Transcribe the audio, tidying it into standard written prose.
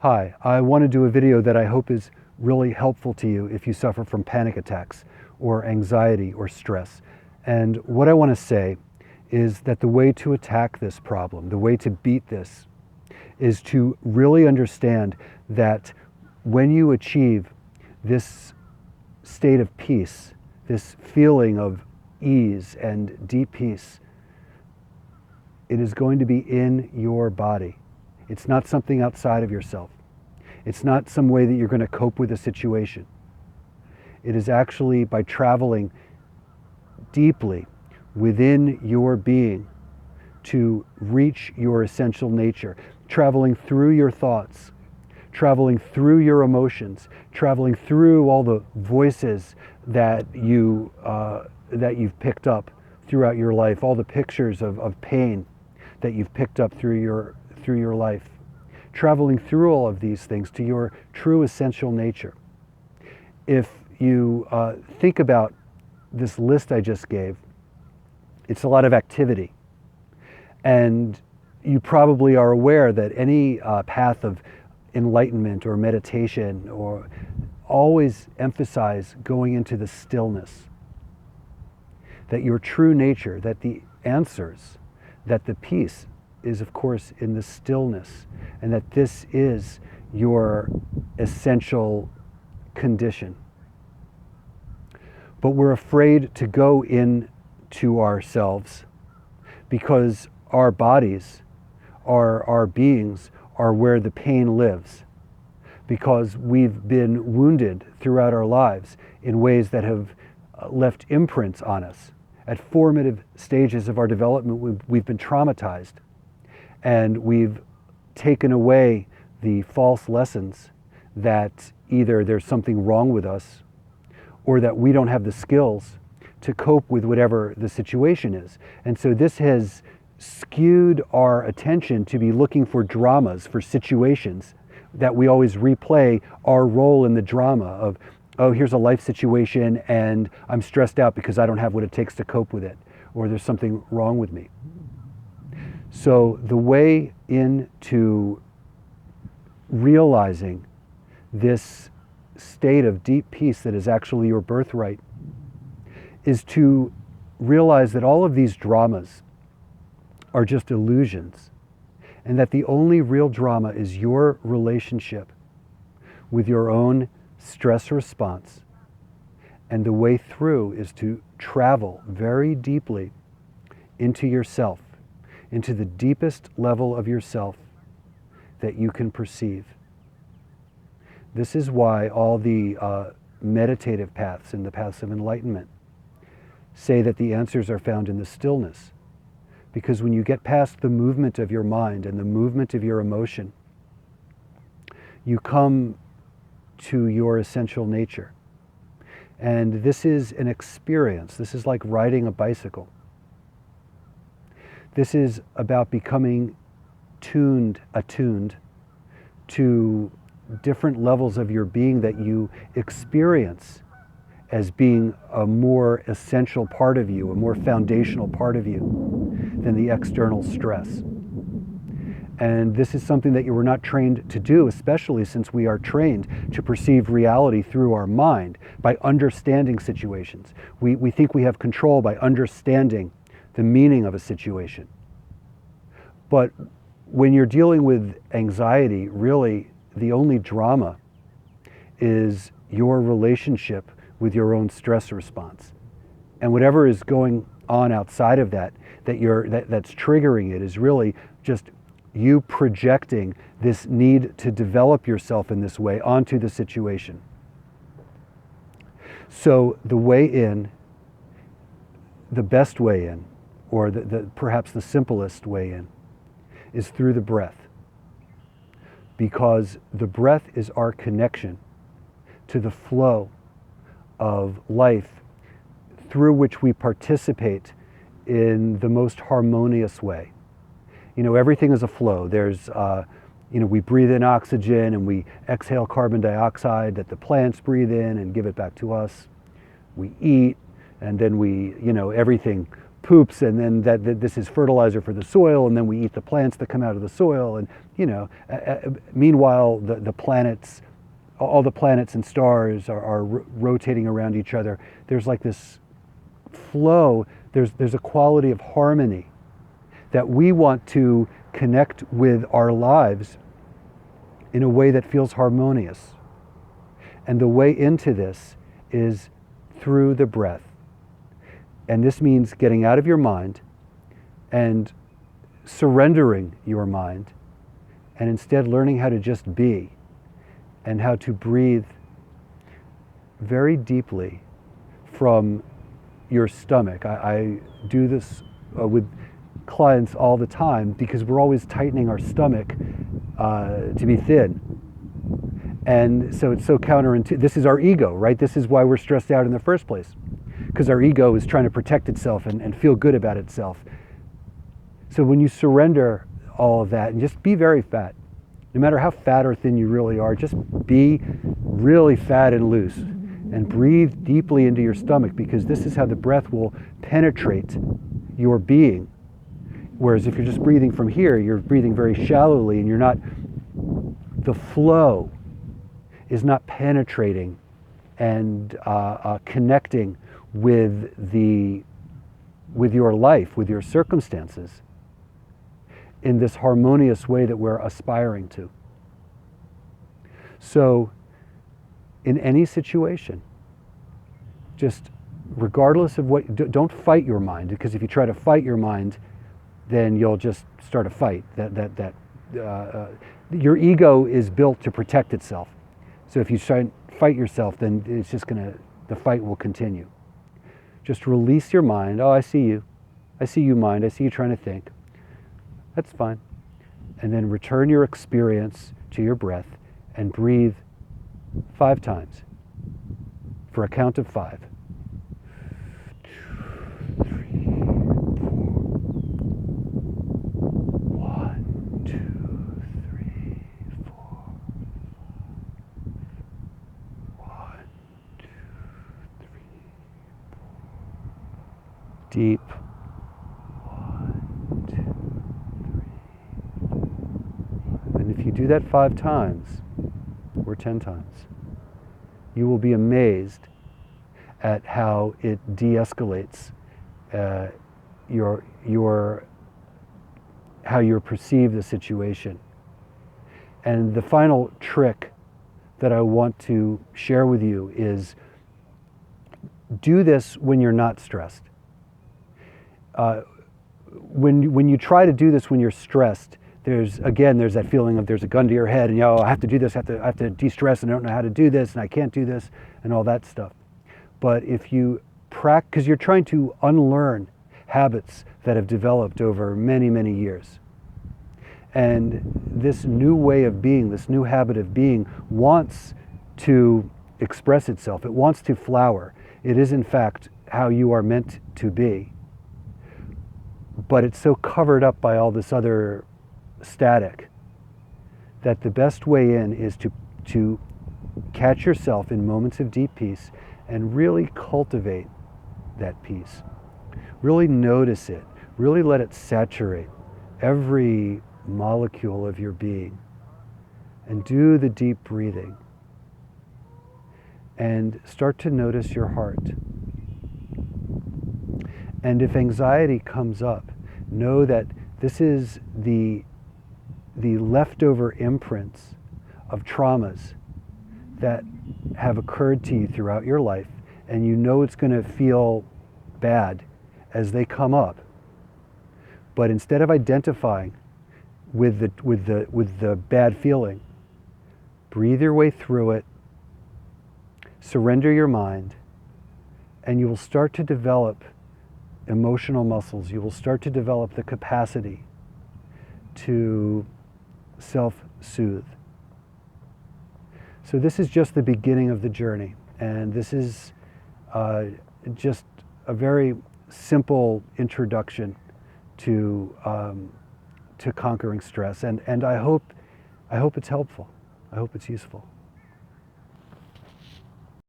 Hi, I want to do a video that I hope is really helpful to you if you suffer from panic attacks or anxiety or stress. And what I want to say is that the way to attack this problem, the way to beat this, is to really understand that when you achieve this state of peace, this feeling of ease and deep peace, it is going to be in your body. It's not something outside of yourself. It's not some way that you're going to cope with a situation. It is actually by traveling deeply within your being to reach your essential nature, traveling through your thoughts, traveling through your emotions, traveling through all the voices that you've picked up throughout your life, all the pictures of pain that you've picked up through your life, traveling through all of these things to your true essential nature. If you think about this list I just gave, it's a lot of activity. And you probably are aware that any path of enlightenment or meditation or always emphasize going into the stillness, that your true nature, that the answers, that the peace is of course in the stillness, and that this is your essential condition. But we're afraid to go into ourselves because our bodies, our beings, are where the pain lives, because we've been wounded throughout our lives in ways that have left imprints on us. At formative stages of our development, we've been traumatized, and we've taken away the false lessons that either there's something wrong with us or that we don't have the skills to cope with whatever the situation is. And so this has skewed our attention to be looking for dramas, for situations that we always replay our role in the drama of, oh, here's a life situation and I'm stressed out because I don't have what it takes to cope with it, or there's something wrong with me. So the way into realizing this state of deep peace that is actually your birthright is to realize that all of these dramas are just illusions, and that the only real drama is your relationship with your own stress response. And the way through is to travel very deeply into yourself, into the deepest level of yourself that you can perceive. This is why all the meditative paths and the paths of enlightenment say that the answers are found in the stillness. Because when you get past the movement of your mind and the movement of your emotion, you come to your essential nature. And this is an experience. This is like riding a bicycle. This is about becoming attuned to different levels of your being that you experience as being a more essential part of you, a more foundational part of you than the external stress. And this is something that you were not trained to do, especially since we are trained to perceive reality through our mind by understanding situations. We think we have control by understanding the meaning of a situation. But when you're dealing with anxiety, really the only drama is your relationship with your own stress response. And whatever is going on outside of that, that's triggering it, is really just you projecting this need to develop yourself in this way onto the situation. So the way in, the best way in, or perhaps the simplest way in, is through the breath. Because the breath is our connection to the flow of life through which we participate in the most harmonious way. You know, everything is a flow. There's, we breathe in oxygen and we exhale carbon dioxide that the plants breathe in and give it back to us. We eat, and then everything poops, and then that this is fertilizer for the soil, and then we eat the plants that come out of the soil, and meanwhile the planets, all the planets and stars are rotating around each other. There's like this flow. There's a quality of harmony that we want to connect with our lives in a way that feels harmonious. And the way into this is through the breath. And this means getting out of your mind and surrendering your mind, and instead learning how to just be, and how to breathe very deeply from your stomach. I do this with clients all the time because we're always tightening our stomach to be thin. And so it's so counterintuitive. This is our ego, right? This is why we're stressed out in the first place, because our ego is trying to protect itself and feel good about itself. So when you surrender all of that and just be very fat, no matter how fat or thin you really are, just be really fat and loose, and breathe deeply into your stomach, because this is how the breath will penetrate your being. Whereas if you're just breathing from here, you're breathing very shallowly, and the flow is not penetrating and connecting with your life, with your circumstances, in this harmonious way that we're aspiring to. So in any situation, just regardless of what, don't fight your mind, because if you try to fight your mind, then you'll just start a fight. Your ego is built to protect itself. So if you try and fight yourself, then it's just the fight will continue. Just release your mind. Oh, I see you. I see you, mind. I see you trying to think. That's fine. And then return your experience to your breath and breathe 5 times for a count of 5. 2, 3, 4. 1, 2, 3, 4. 1, 2, 3, 4. Deep. 1, 2, 3. And if you do that 5 times, or 10 times, you will be amazed at how it de-escalates how you perceive the situation. And the final trick that I want to share with you is, do this when you're not stressed. When you try to do this when you're stressed, there's that feeling of there's a gun to your head, and I have to do this, I have to de-stress, and I don't know how to do this, and I can't do this, and all that stuff. But if you practice, because you're trying to unlearn habits that have developed over many, many years. And this new way of being, this new habit of being, wants to express itself. It wants to flower. It is, in fact, how you are meant to be. But it's so covered up by all this other static that the best way in is to catch yourself in moments of deep peace and really cultivate that peace. Really notice it. Really let it saturate every molecule of your being. And do the deep breathing. And start to notice your heart. And if anxiety comes up, know that this is the leftover imprints of traumas that have occurred to you throughout your life, and you know it's going to feel bad as they come up. But instead of identifying with the bad feeling, breathe your way through it, surrender your mind, and you will start to develop emotional muscles. You will start to develop the capacity to self-soothe. So this is just the beginning of the journey, and this is just a very simple introduction to conquering stress, and I hope it's helpful. I hope it's useful.